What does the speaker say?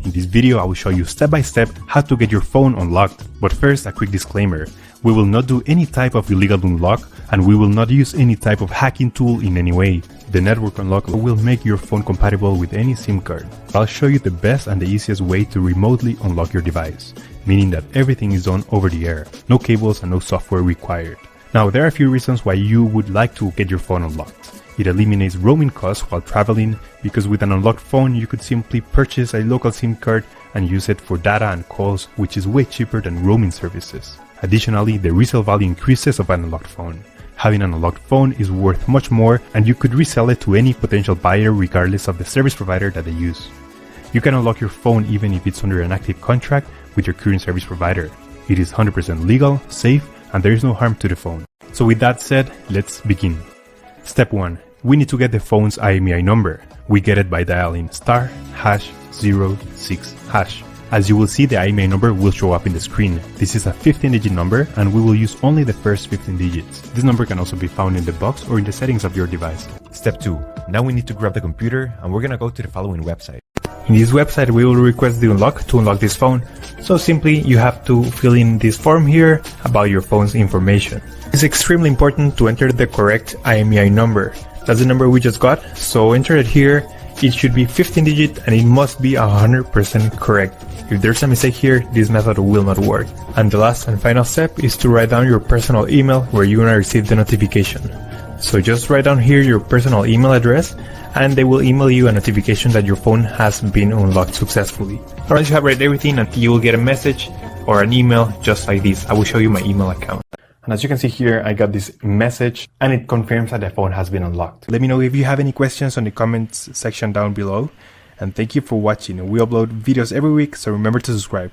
In this video, I will show you step by step how to get your phone unlocked. But first, a quick disclaimer. We will not do any type of illegal unlock, and we will not use any type of hacking tool in any way. The network unlock will make your phone compatible with any SIM card. I'll show you the best and the easiest way to remotely unlock your device, meaning that everything is done over the air, no cables and no software required. Now, there are a few reasons why you would like to get your phone unlocked. It eliminates roaming costs while traveling, because with an unlocked phone you could simply purchase a local SIM card and use it for data and calls, which is way cheaper than roaming services. Additionally, the resale value increases of an unlocked phone. Having an unlocked phone is worth much more, and you could resell it to any potential buyer regardless of the service provider that they use. You can unlock your phone even if it's under an active contract with your current service provider. It is 100% legal, safe, and there is no harm to the phone. So with that said, let's begin. Step 1. We need to get the phone's IMEI number. We get it by dialing *#06#. As you will see, the IMEI number will show up in the screen. This is a 15-digit number, and we will use only the first 15 digits. This number can also be found in the box or in the settings of your device. Step 2. Now we need to grab the computer, and we're gonna go to the following website. In this website, we will request the unlock to unlock this phone. So simply, you have to fill in this form here about your phone's information. It's extremely important to enter the correct IMEI number. That's the number we just got, so enter it here. It should be 15-digit and it must be 100% correct. If there's a mistake here, this method will not work. And the last and final step is to write down your personal email where you're gonna receive the notification. So just write down here your personal email address, and they will email you a notification that your phone has been unlocked successfully. Once you have read everything, you will get a message or an email just like this. I will show you my email account. And as you can see here, I got this message and it confirms that the phone has been unlocked. Let me know if you have any questions on the comments section down below. And thank you for watching. We upload videos every week, so remember to subscribe.